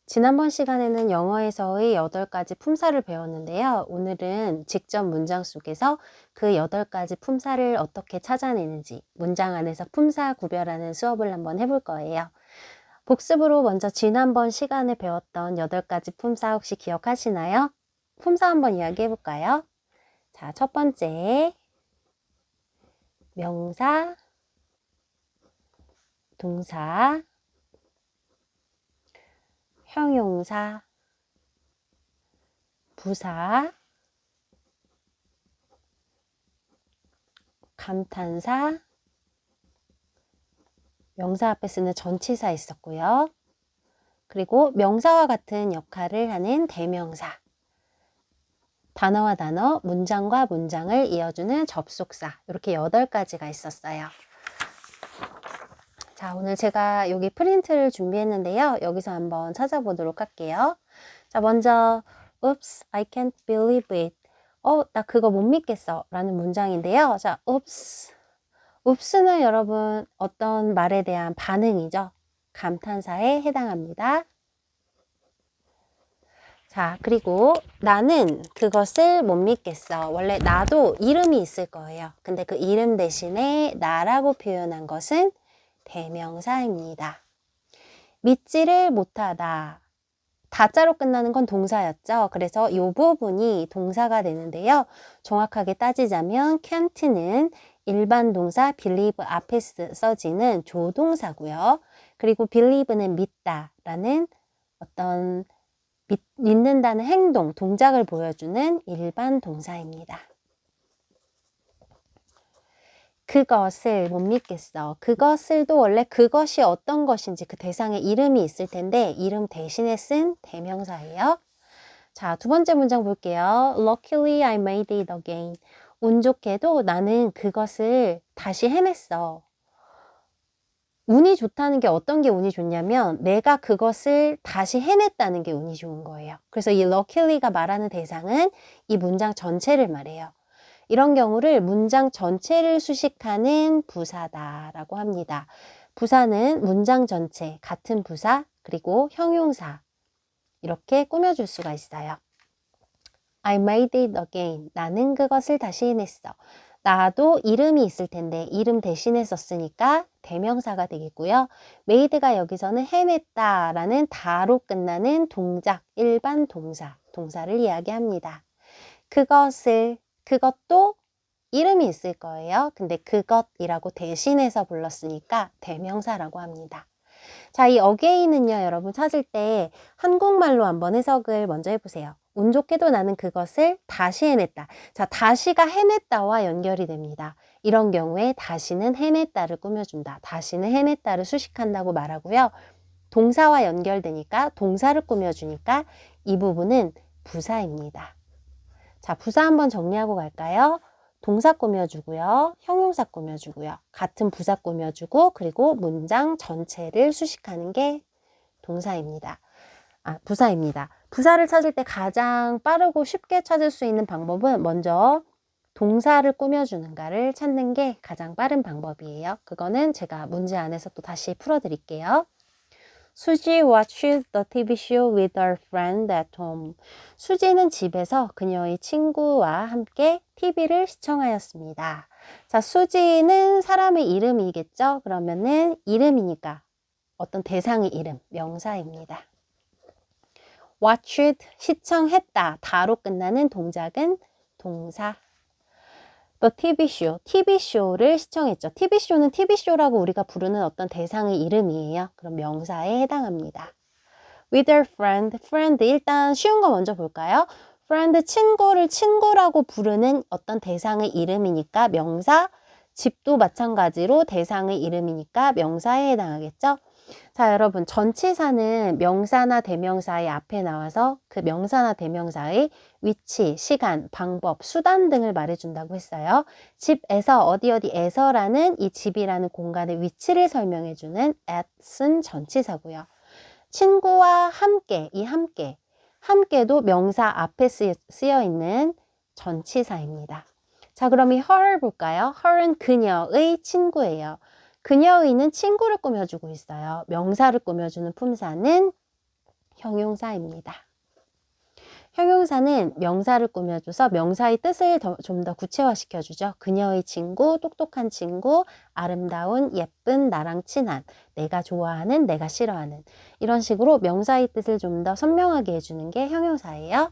지난번 시간에는 영어에서의 8가지 품사를 배웠는데요. 오늘은 직접 문장 속에서 그 8가지 품사를 어떻게 찾아내는지 문장 안에서 품사 구별하는 수업을 한번 해볼 거예요. 복습으로 먼저 지난번 시간에 배웠던 8가지 품사 혹시 기억하시나요? 품사 한번 이야기해 볼까요? 자, 첫 번째, 명사, 동사, 형용사, 부사, 감탄사, 명사 앞에 쓰는 전치사 있었고요. 그리고 명사와 같은 역할을 하는 대명사, 단어와 단어, 문장과 문장을 이어주는 접속사, 이렇게 8가지가 있었어요. 자, 오늘 제가 여기 프린트를 준비했는데요. 여기서 한번 찾아보도록 할게요. 자, 먼저 Oops, I can't believe it. 나 그거 못 믿겠어 라는 문장인데요. 자, Oops. Oops는 여러분 어떤 말에 대한 반응이죠. 감탄사에 해당합니다. 자, 그리고 나는 그것을 못 믿겠어. 원래 나도 이름이 있을 거예요. 근데 그 이름 대신에 나라고 표현한 것은 대명사입니다. 믿지를 못하다. 다자로 끝나는 건 동사였죠. 그래서 이 부분이 동사가 되는데요. 정확하게 따지자면 can't는 일반 동사 believe 앞에 써지는 조동사고요. 그리고 believe는 믿다라는 어떤 믿는다는 행동, 동작을 보여주는 일반 동사입니다. 그것을 못 믿겠어. 그것을도 원래 그것이 어떤 것인지 그 대상에 이름이 있을 텐데 이름 대신에 쓴 대명사예요. 자, 두 번째 문장 볼게요. Luckily I made it again. 운 좋게도 나는 그것을 다시 해냈어. 운이 좋다는 게 어떤 게 운이 좋냐면 내가 그것을 다시 해냈다는 게 운이 좋은 거예요. 그래서 이 luckily가 말하는 대상은 이 문장 전체를 말해요. 이런 경우를 문장 전체를 수식하는 부사다라고 합니다. 부사는 문장 전체, 같은 부사, 그리고 형용사 이렇게 꾸며줄 수가 있어요. I made it again. 나는 그것을 다시 해냈어. 나도 이름이 있을 텐데 이름 대신에 썼으니까 대명사가 되겠고요. made가 여기서는 해냈다라는 다로 끝나는 동작, 일반 동사, 동사를 이야기합니다. 그것도 이름이 있을 거예요. 근데 그것이라고 대신해서 불렀으니까 대명사라고 합니다. 자, 이 again은요, 여러분 찾을 때 한국말로 한번 해석을 먼저 해보세요. 운 좋게도 나는 그것을 다시 해냈다. 자, 다시가 해냈다와 연결이 됩니다. 이런 경우에 다시는 해냈다를 꾸며준다. 다시는 해냈다를 수식한다고 말하고요. 동사와 연결되니까 동사를 꾸며주니까 이 부분은 부사입니다. 자, 부사 한번 정리하고 갈까요? 동사 꾸며주고요. 형용사 꾸며주고요. 같은 부사 꾸며주고 그리고 문장 전체를 수식하는 게 동사입니다. 부사입니다. 부사를 찾을 때 가장 빠르고 쉽게 찾을 수 있는 방법은 먼저 동사를 꾸며주는가를 찾는 게 가장 빠른 방법이에요. 그거는 제가 문제 안에서 또 다시 풀어드릴게요. 수지 watches the TV show with her friend at home. 수지는 집에서 그녀의 친구와 함께 TV를 시청하였습니다. 자, 수지는 사람의 이름이겠죠? 그러면은 이름이니까 어떤 대상의 이름, 명사입니다. watched, 시청했다, 다로 끝나는 동작은 동사. The TV show, TV쇼를 시청했죠. TV쇼는 TV쇼라고 우리가 부르는 어떤 대상의 이름이에요. 그럼 명사에 해당합니다. With her friend, friend 일단 쉬운 거 먼저 볼까요? friend, 친구를 친구라고 부르는 어떤 대상의 이름이니까 명사, 집도 마찬가지로 대상의 이름이니까 명사에 해당하겠죠? 자, 여러분 전치사는 명사나 대명사의 앞에 나와서 그 명사나 대명사의 위치, 시간, 방법, 수단 등을 말해준다고 했어요. 집에서 어디에서라는 이 집이라는 공간의 위치를 설명해주는 at은 전치사고요. 친구와 함께, 이 함께도 명사 앞에 쓰여 있는 전치사입니다. 자, 그럼 이 her 볼까요? her은 그녀의 친구예요. 그녀의는 친구를 꾸며주고 있어요. 명사를 꾸며주는 품사는 형용사입니다. 형용사는 명사를 꾸며줘서 명사의 뜻을 좀 더 구체화시켜주죠. 그녀의 친구, 똑똑한 친구, 아름다운, 예쁜, 나랑 친한, 내가 좋아하는, 내가 싫어하는 이런 식으로 명사의 뜻을 좀 더 선명하게 해주는 게 형용사예요.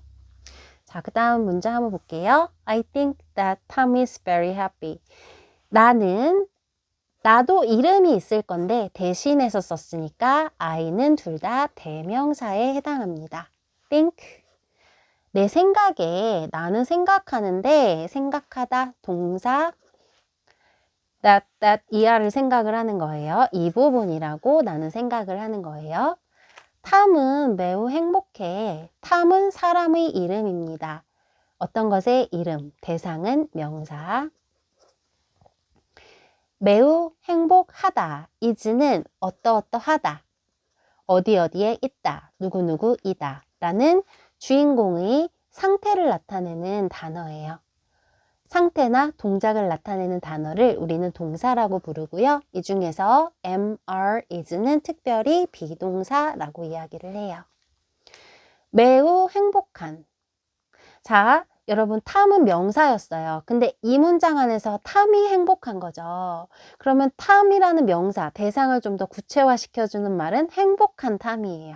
자, 그 다음 문장 한번 볼게요. I think that Tom is very happy. 나도 이름이 있을 건데 대신해서 썼으니까 I는 둘 다 대명사에 해당합니다. think. 내 생각에 나는 생각하는데 생각하다 동사 that 이하를 생각을 하는 거예요. 이 부분이라고 나는 생각을 하는 거예요. 탐은 매우 행복해. 탐은 사람의 이름입니다. 어떤 것의 이름, 대상은 명사. 매우 행복하다. is는 어떠어떠하다. 어디어디에 있다. 누구누구이다. 라는 주인공의 상태를 나타내는 단어예요. 상태나 동작을 나타내는 단어를 우리는 동사라고 부르고요. 이 중에서 are, is는 특별히 비동사라고 이야기를 해요. 매우 행복한. 자, 여러분 탐은 명사였어요. 근데 이 문장 안에서 탐이 행복한 거죠. 그러면 탐이라는 명사, 대상을 좀 더 구체화시켜주는 말은 행복한 탐이에요.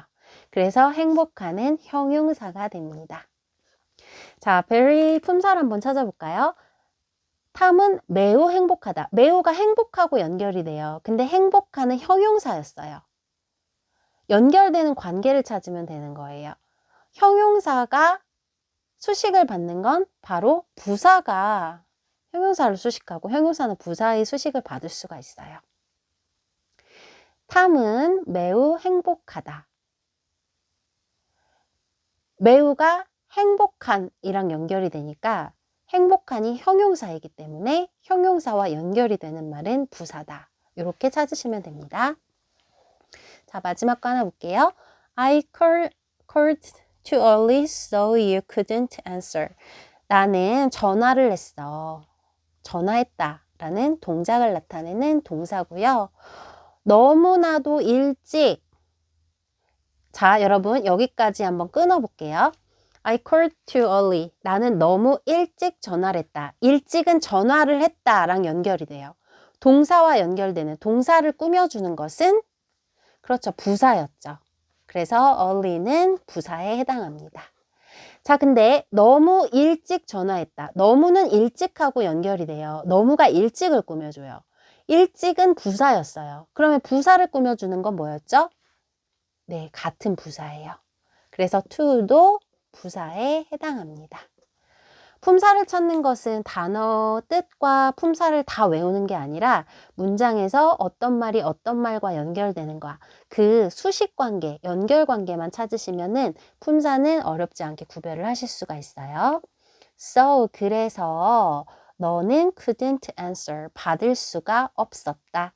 그래서 행복한은 형용사가 됩니다. 자, very 품사를 한번 찾아볼까요? 탐은 매우 행복하다. 매우가 행복하고 연결이 돼요. 근데 행복한은 형용사였어요. 연결되는 관계를 찾으면 되는 거예요. 형용사가 수식을 받는 건 바로 부사가 형용사를 수식하고 형용사는 부사의 수식을 받을 수가 있어요. 탐은 매우 행복하다. 매우가 행복한이랑 연결이 되니까 행복한이 형용사이기 때문에 형용사와 연결이 되는 말은 부사다. 이렇게 찾으시면 됩니다. 자, 마지막 거 하나 볼게요. I called too early so you couldn't answer. 나는 전화를 했어. 전화했다 라는 동작을 나타내는 동사고요. 너무나도 일찍. 자, 여러분 여기까지 한번 끊어볼게요. I called too early. 나는 너무 일찍 전화를 했다. 일찍은 전화를 했다랑 연결이 돼요. 동사와 연결되는 동사를 꾸며주는 것은 그렇죠. 부사였죠. 그래서 early는 부사에 해당합니다. 자, 근데 너무 일찍 전화했다. 너무는 일찍하고 연결이 돼요. 너무가 일찍을 꾸며줘요. 일찍은 부사였어요. 그러면 부사를 꾸며주는 건 뭐였죠? 네, 같은 부사예요. 그래서 to도 부사에 해당합니다. 품사를 찾는 것은 단어 뜻과 품사를 다 외우는 게 아니라 문장에서 어떤 말이 어떤 말과 연결되는 거야. 그 수식 관계, 연결 관계만 찾으시면은 품사는 어렵지 않게 구별을 하실 수가 있어요. So, 그래서 너는 couldn't answer, 받을 수가 없었다.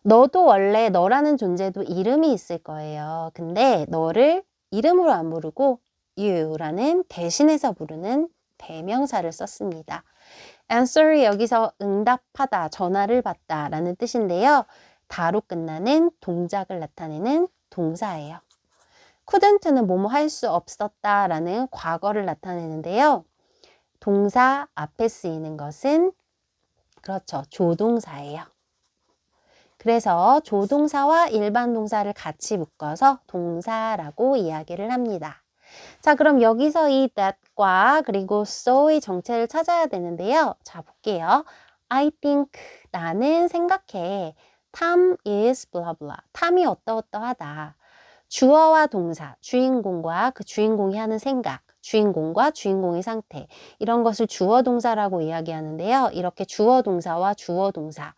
너도 원래 너라는 존재도 이름이 있을 거예요. 근데 너를 이름으로 안 부르고 you라는 대신해서 부르는 대명사를 썼습니다. answer이 여기서 응답하다, 전화를 받다 라는 뜻인데요. 다로 끝나는 동작을 나타내는 동사예요. couldn't는 뭐뭐 할 수 없었다 라는 과거를 나타내는데요. 동사 앞에 쓰이는 것은 그렇죠. 조동사예요. 그래서 조동사와 일반 동사를 같이 묶어서 동사라고 이야기를 합니다. 자, 그럼 여기서 이 that과 그리고 so의 정체를 찾아야 되는데요. 자, 볼게요. I think, 나는 생각해. Tom is blah blah. 탐이 어떠어떠하다. 주어와 동사, 주인공과 그 주인공이 하는 생각, 주인공과 주인공의 상태 이런 것을 주어 동사라고 이야기하는데요. 이렇게 주어 동사와 주어 동사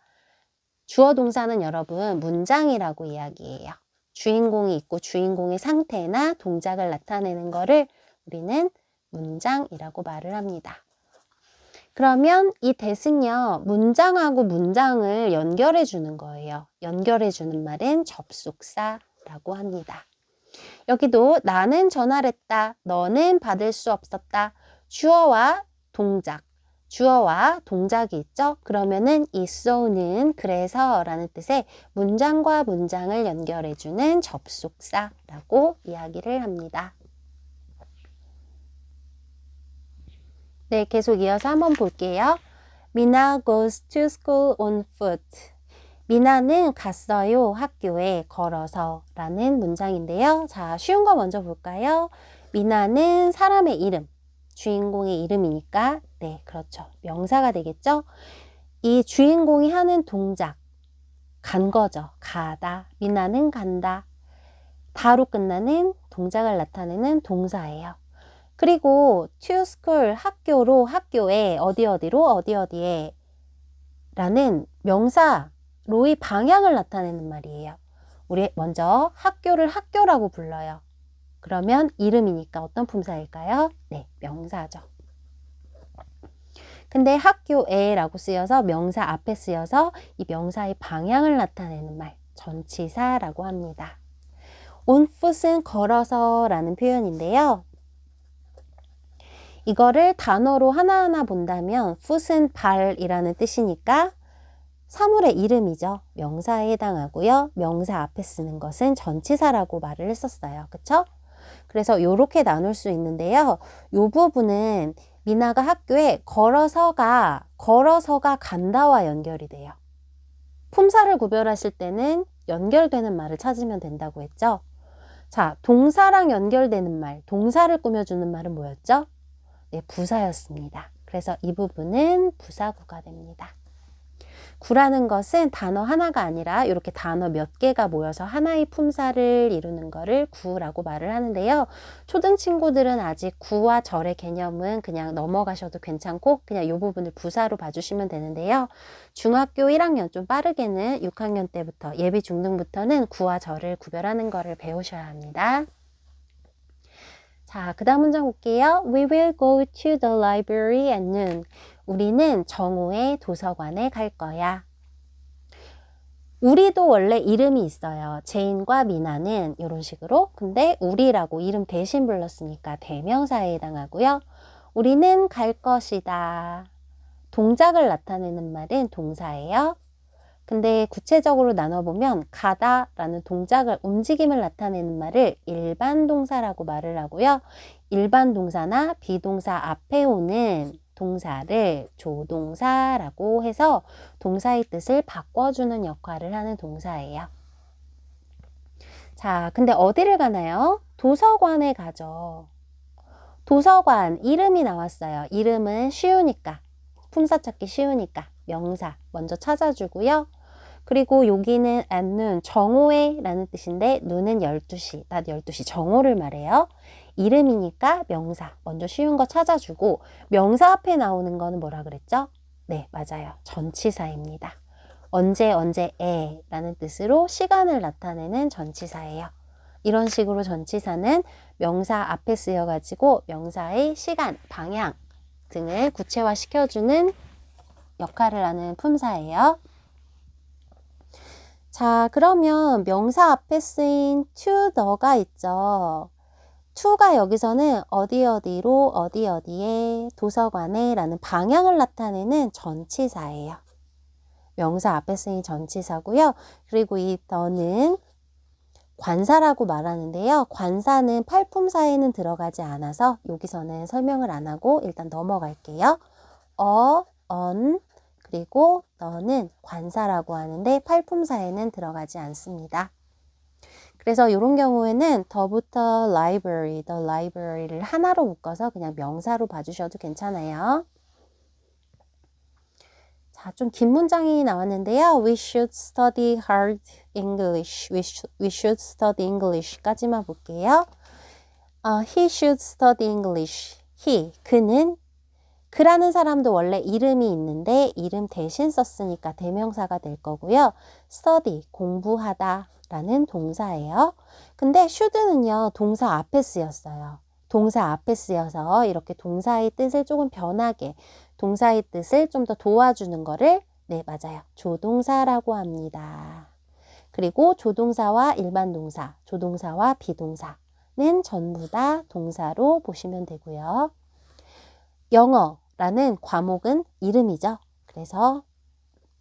주어 동사는 여러분 문장이라고 이야기해요. 주인공이 있고 주인공의 상태나 동작을 나타내는 거를 우리는 문장이라고 말을 합니다. 그러면 이 that은요, 문장하고 문장을 연결해 주는 거예요. 연결해 주는 말은 접속사라고 합니다. 여기도 나는 전화를 했다, 너는 받을 수 없었다. 주어와 동작, 주어와 동작이 있죠. 그러면은 이 so는 그래서 라는 뜻의 문장과 문장을 연결해주는 접속사라고 이야기를 합니다. 네, 계속 이어서 한번 볼게요. Mina goes to school on foot. 미나는 갔어요. 학교에 걸어서 라는 문장인데요. 자, 쉬운 거 먼저 볼까요? 미나는 사람의 이름, 주인공의 이름이니까 네, 그렇죠. 명사가 되겠죠? 이 주인공이 하는 동작, 간 거죠. 가다. 미나는 간다. 다로 끝나는 동작을 나타내는 동사예요. 그리고 to school, 학교로, 학교에, 어디에 라는 명사로의 방향을 나타내는 말이에요. 우리 먼저 학교를 학교라고 불러요. 그러면 이름이니까 어떤 품사일까요? 네, 명사죠. 근데 학교에라고 쓰여서 명사 앞에 쓰여서 이 명사의 방향을 나타내는 말, 전치사라고 합니다. on foot은 걸어서 라는 표현인데요. 이거를 단어로 하나하나 본다면 foot은 발이라는 뜻이니까 사물의 이름이죠. 명사에 해당하고요. 명사 앞에 쓰는 것은 전치사라고 말을 했었어요. 그쵸? 그래서 이렇게 나눌 수 있는데요. 이 부분은 미나가 학교에 걸어서가 간다와 연결이 돼요. 품사를 구별하실 때는 연결되는 말을 찾으면 된다고 했죠. 자, 동사랑 연결되는 말, 동사를 꾸며주는 말은 뭐였죠? 네, 부사였습니다. 그래서 이 부분은 부사구가 됩니다. 구라는 것은 단어 하나가 아니라 이렇게 단어 몇 개가 모여서 하나의 품사를 이루는 거를 구라고 말을 하는데요. 초등 친구들은 아직 구와 절의 개념은 그냥 넘어가셔도 괜찮고 그냥 이 부분을 부사로 봐주시면 되는데요. 중학교 1학년 좀 빠르게는 6학년 때부터 예비 중등부터는 구와 절을 구별하는 거를 배우셔야 합니다. 자, 그 다음 문장 볼게요. We will go to the library at noon. 우리는 정오에 도서관에 갈 거야. 우리도 원래 이름이 있어요. 제인과 미나는 이런 식으로. 근데 우리라고 이름 대신 불렀으니까 대명사에 해당하고요. 우리는 갈 것이다. 동작을 나타내는 말은 동사예요. 근데 구체적으로 나눠보면 가다라는 동작을 움직임을 나타내는 말을 일반 동사라고 말을 하고요. 일반 동사나 비동사 앞에 오는 동사를 조동사라고 해서 동사의 뜻을 바꿔주는 역할을 하는 동사예요. 자, 근데 어디를 가나요? 도서관에 가죠. 도서관 이름이 나왔어요. 이름은 쉬우니까 품사 찾기 쉬우니까 명사 먼저 찾아주고요. 그리고 여기는 at noon, 정오에 라는 뜻인데 눈은 12시, 낮 12시 정오를 말해요. 이름이니까 명사 먼저 쉬운 거 찾아주고 명사 앞에 나오는 거는 뭐라 그랬죠? 네, 맞아요. 전치사입니다. 언제에 라는 뜻으로 시간을 나타내는 전치사예요. 이런 식으로 전치사는 명사 앞에 쓰여가지고 명사의 시간, 방향 등을 구체화시켜주는 역할을 하는 품사예요. 자, 그러면 명사 앞에 쓰인 to the가 있죠. to가 여기서는 어디로 어디에 도서관에 라는 방향을 나타내는 전치사예요. 명사 앞에 쓰인 전치사고요. 그리고 이 the는 관사라고 말하는데요. 관사는 팔품사에는 들어가지 않아서 여기서는 설명을 안 하고 일단 넘어갈게요. on, 그리고 the는 관사라고 하는데 팔품사에는 들어가지 않습니다. 그래서 이런 경우에는 the부터 library, the library를 하나로 묶어서 그냥 명사로 봐주셔도 괜찮아요. 자, 좀 긴 문장이 나왔는데요. We should study hard English. We should study English까지만 볼게요. He should study English. 그는 그라는 사람도 원래 이름이 있는데 이름 대신 썼으니까 대명사가 될 거고요. study, 공부하다 라는 동사예요. 근데 should는요, 동사 앞에 쓰였어요. 동사 앞에 쓰여서 이렇게 동사의 뜻을 조금 변하게, 동사의 뜻을 좀 더 도와주는 거를, 네, 맞아요. 조동사라고 합니다. 그리고 조동사와 일반 동사, 조동사와 비동사는 전부 다 동사로 보시면 되고요. 영어라는 라는 과목은 이름이죠. 그래서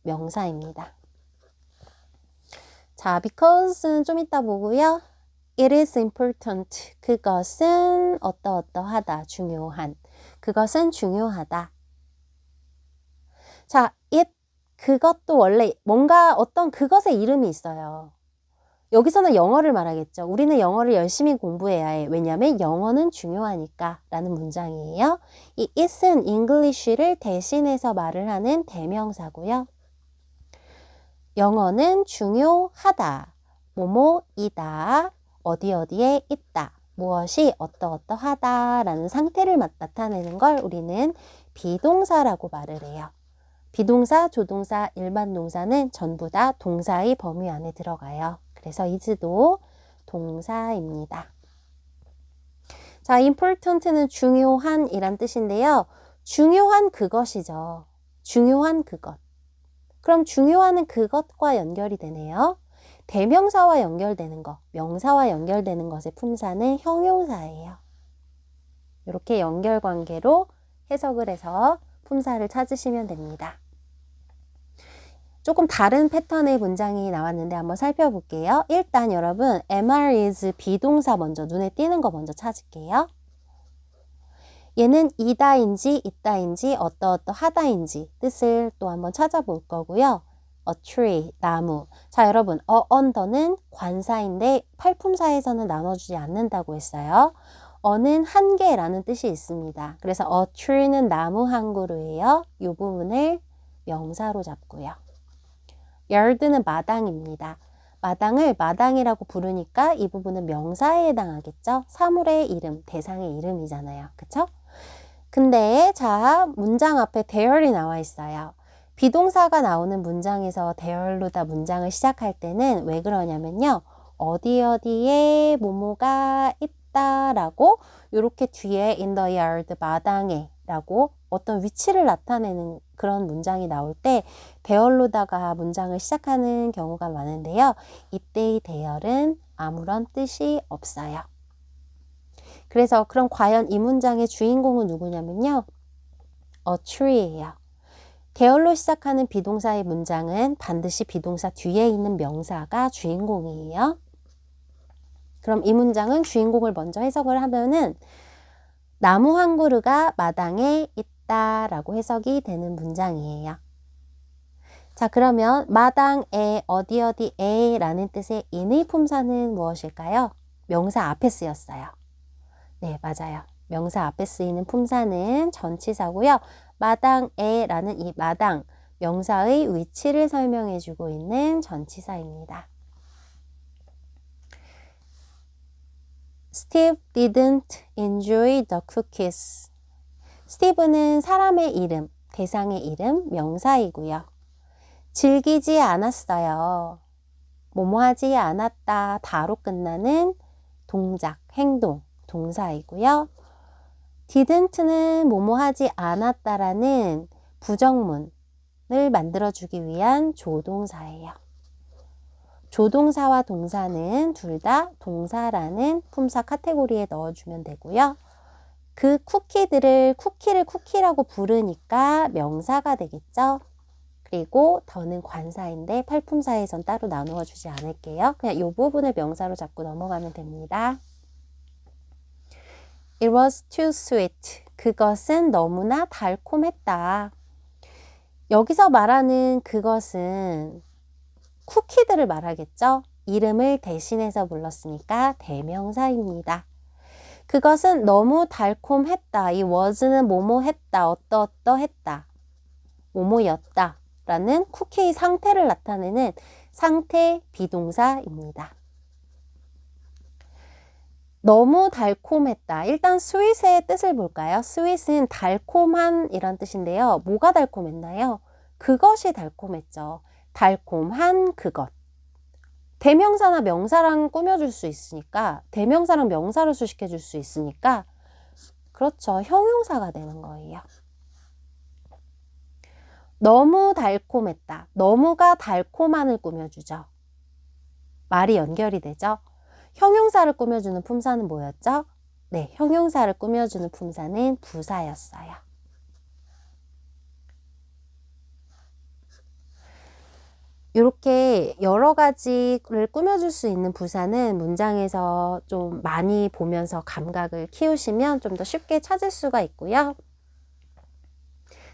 명사입니다. 자, because는 좀 이따 보고요. It is important. 그것은 어떠어떠하다. 중요한. 그것은 중요하다. 자, it, 그것도 원래 뭔가 어떤 그것의 이름이 있어요. 여기서는 영어를 말하겠죠. 우리는 영어를 열심히 공부해야 해. 왜냐하면 영어는 중요하니까 라는 문장이에요. 이 it은 English를 대신해서 말을 하는 대명사고요. 영어는 중요하다. 뭐뭐이다. 어디 어디에 있다. 무엇이 어떠어떠하다 라는 상태를 나타내는 걸 우리는 비동사라고 말을 해요. 비동사, 조동사, 일반 동사는 전부 다 동사의 범위 안에 들어가요. 그래서 is도 동사입니다. 자, important는 중요한 이란 뜻인데요. 중요한 그것이죠. 중요한 그것. 그럼 중요한 그것과 연결이 되네요. 대명사와 연결되는 것, 명사와 연결되는 것의 품사는 형용사예요. 이렇게 연결관계로 해석을 해서 품사를 찾으시면 됩니다. 조금 다른 패턴의 문장이 나왔는데 한번 살펴볼게요. 일단 여러분 MR is 비동사 먼저 눈에 띄는 거 먼저 찾을게요. 얘는 이다인지 있다인지 어떠어떠하다인지 뜻을 또 한번 찾아볼 거고요. A tree, 나무. 자, 여러분 under는 관사인데 팔품사에서는 나눠주지 않는다고 했어요. 어는 한 개라는 뜻이 있습니다. 그래서 a tree는 나무 한 그루예요. 이 부분을 명사로 잡고요. yard는 마당입니다. 마당을 마당이라고 부르니까 이 부분은 명사에 해당하겠죠. 사물의 이름, 대상의 이름이잖아요. 그쵸? 근데 자, 문장 앞에 there이 나와 있어요. 비동사가 나오는 문장에서 there로다 문장을 시작할 때는 왜 그러냐면요. 어디 어디에 뭐뭐가 있다라고 이렇게 뒤에 in the yard 마당에 라고 어떤 위치를 나타내는 그런 문장이 나올 때 대열로다가 문장을 시작하는 경우가 많은데요. 이때의 대열은 아무런 뜻이 없어요. 그래서 그럼 과연 이 문장의 주인공은 누구냐면요. a tree예요. 대열로 시작하는 비동사의 문장은 반드시 비동사 뒤에 있는 명사가 주인공이에요. 그럼 이 문장은 주인공을 먼저 해석을 하면은 나무 한 그루가 마당에 있다라고 해석이 되는 문장이에요. 자, 그러면 마당에 어디 어디에 라는 뜻의 in의 품사는 무엇일까요? 명사 앞에 쓰였어요. 네, 맞아요. 명사 앞에 쓰이는 품사는 전치사고요. 마당에 라는 이 마당, 명사의 위치를 설명해 주고 있는 전치사입니다. Steve didn't enjoy the cookies. 스티브는 사람의 이름, 대상의 이름, 명사이고요. 즐기지 않았어요. 뭐뭐 하지 않았다, 다로 끝나는 동작, 행동, 동사이고요. didn't는 뭐뭐 하지 않았다라는 부정문을 만들어주기 위한 조동사예요. 조동사와 동사는 둘 다 동사라는 품사 카테고리에 넣어주면 되고요. 그 쿠키를 쿠키라고 부르니까 명사가 되겠죠. 그리고 더는 관사인데 팔품사에선 따로 나누어 주지 않을게요. 그냥 이 부분을 명사로 잡고 넘어가면 됩니다. It was too sweet. 그것은 너무나 달콤했다. 여기서 말하는 그것은 쿠키들을 말하겠죠. 이름을 대신해서 불렀으니까 대명사입니다. 그것은 너무 달콤했다. 이 was는 뭐뭐 했다, 어떠어떠했다, 뭐뭐였다 라는 쿠키의 상태를 나타내는 상태 비동사입니다. 너무 달콤했다. 일단 sweet의 뜻을 볼까요? sweet은 달콤한 이란 뜻인데요. 뭐가 달콤했나요? 그것이 달콤했죠. 달콤한 그것. 대명사나 명사랑 꾸며줄 수 있으니까, 대명사랑 명사를 수식해 줄 수 있으니까, 그렇죠. 형용사가 되는 거예요. 너무 달콤했다. 너무가 달콤한을 꾸며주죠. 말이 연결이 되죠. 형용사를 꾸며주는 품사는 뭐였죠? 네, 형용사를 꾸며주는 품사는 부사였어요. 이렇게 여러 가지를 꾸며줄 수 있는 부사는 문장에서 좀 많이 보면서 감각을 키우시면 좀 더 쉽게 찾을 수가 있고요.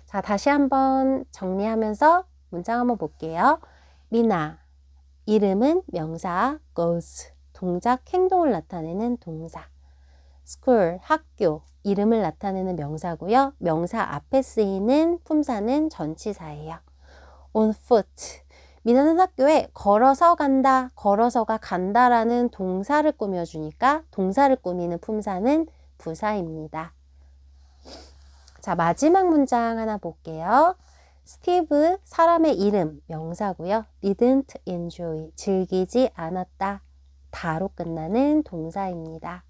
자, 다시 한번 정리하면서 문장 한번 볼게요. 미나, 이름은 명사 goes, 동작, 행동을 나타내는 동사. school, 학교, 이름을 나타내는 명사고요. 명사 앞에 쓰이는 품사는 전치사예요. on foot, 미나는 학교에 걸어서 간다, 걸어서가 간다라는 동사를 꾸며주니까 동사를 꾸미는 품사는 부사입니다. 자, 마지막 문장 하나 볼게요. 스티브, 사람의 이름, 명사고요. didn't enjoy, 즐기지 않았다, 다로 끝나는 동사입니다.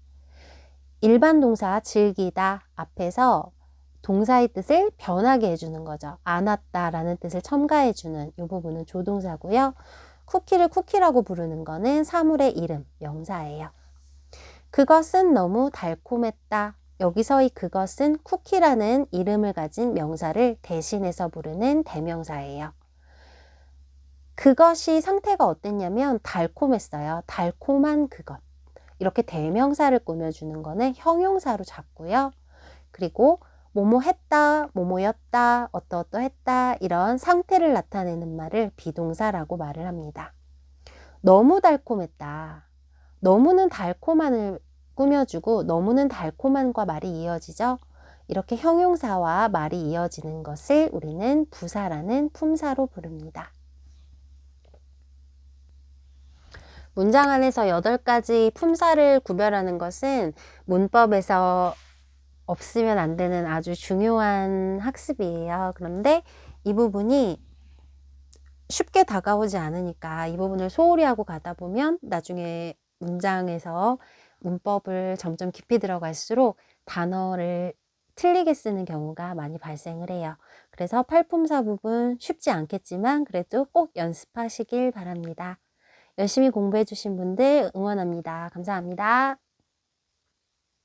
일반 동사 즐기다 앞에서 동사의 뜻을 변하게 해주는 거죠. 않았다라는 뜻을 첨가해주는 이 부분은 조동사고요. 쿠키를 쿠키라고 부르는 거는 사물의 이름, 명사예요. 그것은 너무 달콤했다. 여기서의 그것은 쿠키라는 이름을 가진 명사를 대신해서 부르는 대명사예요. 그것이 상태가 어땠냐면 달콤했어요. 달콤한 그것. 이렇게 대명사를 꾸며주는 거는 형용사로 잡고요. 그리고 뭐뭐 했다, 뭐뭐였다, 어떠어떠했다 이런 상태를 나타내는 말을 비동사라고 말을 합니다. 너무 달콤했다. 너무는 달콤한을 꾸며주고 너무는 달콤한과 말이 이어지죠. 이렇게 형용사와 말이 이어지는 것을 우리는 부사라는 품사로 부릅니다. 문장 안에서 8가지 품사를 구별하는 것은 문법에서 없으면 안 되는 아주 중요한 학습이에요. 그런데 이 부분이 쉽게 다가오지 않으니까 이 부분을 소홀히 하고 가다 보면 나중에 문장에서 문법을 점점 깊이 들어갈수록 단어를 틀리게 쓰는 경우가 많이 발생을 해요. 그래서 팔품사 부분 쉽지 않겠지만 그래도 꼭 연습하시길 바랍니다. 열심히 공부해 주신 분들 응원합니다. 감사합니다.